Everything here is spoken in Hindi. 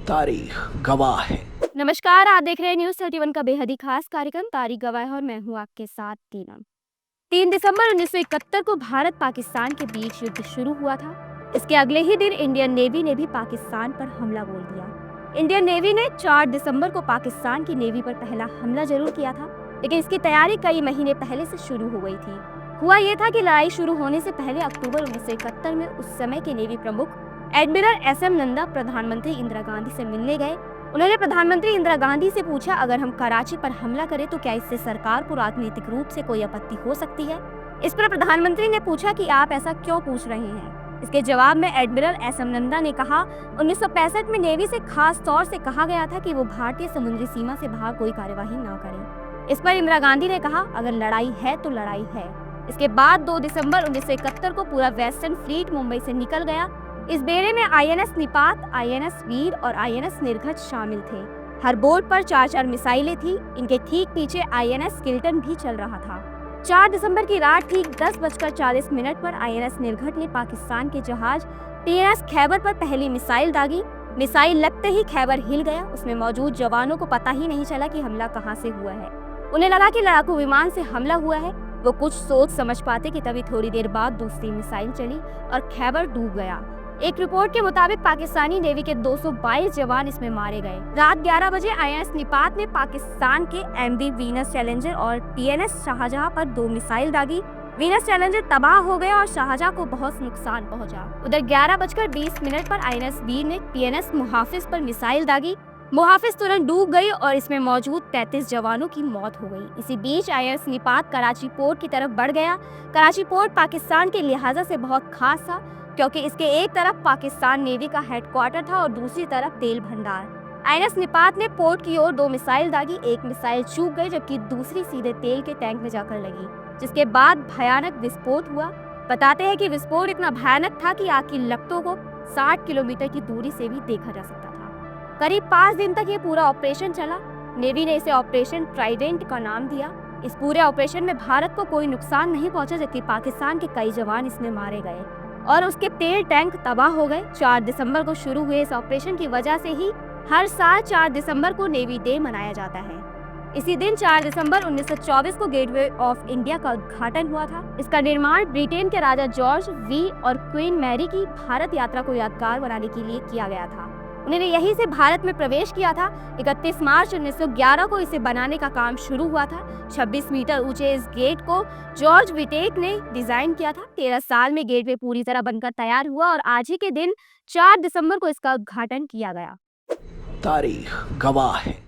तारीख गवाह है। नमस्कार, आप देख रहे हैं न्यूज़ 31 का बेहद ही खास कार्यक्रम तारीख गवाह है और मैं हूं आपके साथ टीना। 3 दिसंबर 1971 को भारत पाकिस्तान के बीच युद्ध शुरू हुआ था। इसके अगले ही दिन इंडियन नेवी ने भी पाकिस्तान पर हमला बोल दिया। इंडियन नेवी ने 4 दिसंबर को पाकिस्तान की नेवी पर पहला हमला जरूर किया था, लेकिन इसकी तैयारी कई महीने पहले से शुरू हो गई थी। हुआ ये था कि लड़ाई शुरू होने से पहले अक्टूबर 1971 में उस समय के नेवी प्रमुख एडमिरल SM नंदा प्रधानमंत्री इंदिरा गांधी से मिलने गए। उन्होंने प्रधानमंत्री इंदिरा गांधी से पूछा, अगर हम कराची पर हमला करें तो क्या इससे सरकार को राजनीतिक रूप से कोई आपत्ति हो सकती है? इस पर प्रधानमंत्री ने पूछा कि आप ऐसा क्यों पूछ रहे हैं? इसके जवाब में एडमिरल SM नंदा ने कहा, 1965 में नेवी से खास तौर से कहा गया था कि वो भारतीय समुद्री सीमा से बाहर कोई कार्यवाही न करें। इस पर इंदिरा गांधी ने कहा, अगर लड़ाई है तो लड़ाई है। इसके बाद 2 दिसंबर 1971 को पूरा वेस्टर्न फ्लीट मुंबई से निकल गया। इस बेड़े में INS निपात, INS वीर और INS निर्घच शामिल थे। हर बोट पर 4-4 मिसाइलें थी। इनके ठीक पीछे INS किल्टन भी चल रहा था। 4 दिसंबर की रात ठीक 10:40 पर INS निर्घट ने पाकिस्तान के जहाज TNS खैबर पर पहली मिसाइल दागी। मिसाइल लगते ही खैबर हिल गया। उसमें मौजूद जवानों को पता ही नहीं चला कि हमला कहां से हुआ है। उन्हें लगा कि लड़ाकू विमान से हमला हुआ है। वो कुछ सोच समझ पाते कि तभी थोड़ी देर बाद दूसरी मिसाइल चली और खैबर डूब गया। एक रिपोर्ट के मुताबिक पाकिस्तानी नेवी के 222 जवान इसमें मारे गए। रात 11 बजे INS निपात ने पाकिस्तान के MV वीनस चैलेंजर और TNS शाहजहां पर 2 मिसाइल दागी। वीनस चैलेंजर तबाह हो गया और शाहजहां को बहुत नुकसान पहुंचा। उधर 11:20 पर INS वीर ने TNS मुहाफिज पर मिसाइल दागी। मुहाफिज तुरंत डूब गई और इसमें मौजूद 33 जवानों की मौत हो गई। इसी बीच INS निपात कराची पोर्ट की तरफ बढ़ गया। कराची पोर्ट पाकिस्तान के लिहाजा से बहुत खास था, क्योंकि इसके एक तरफ पाकिस्तान नेवी का हेडक्वार्टर था और दूसरी तरफ तेल भंडार। INS निपात ने पोर्ट की ओर 2 मिसाइल दागी। एक मिसाइल चूक गई जबकि दूसरी सीधे तेल के टैंक में जाकर लगी, जिसके बाद भयानक विस्फोट हुआ। बताते हैं कि विस्फोट इतना भयानक था कि आग की लपटों को 60 किलोमीटर की दूरी से भी देखा जा सकता था। करीब 5 दिन तक ये पूरा ऑपरेशन चला। नेवी ने इसे ऑपरेशन ट्राइडेंट का नाम दिया। इस पूरे ऑपरेशन में भारत को कोई नुकसान नहीं पहुंचा, जबकि पाकिस्तान के कई जवान इसमें मारे गए और उसके तेल टैंक तबाह हो गए। 4 दिसंबर को शुरू हुए इस ऑपरेशन की वजह से ही हर साल 4 दिसंबर को नेवी डे मनाया जाता है। इसी दिन 4 दिसंबर 1924 को गेटवे ऑफ इंडिया का उद्घाटन हुआ था। इसका निर्माण ब्रिटेन के राजा जॉर्ज V और क्वीन मैरी की भारत यात्रा को यादगार बनाने के लिए किया गया था। उन्होंने यहीं से भारत में प्रवेश किया था। 31 मार्च 1911 को इसे बनाने का काम शुरू हुआ था। 26 मीटर ऊंचे इस गेट को जॉर्ज विटेक ने डिजाइन किया था। 13 साल में गेटवे पूरी तरह बनकर तैयार हुआ और आज ही के दिन 4 दिसंबर को इसका उद्घाटन किया गया। तारीख गवाह है।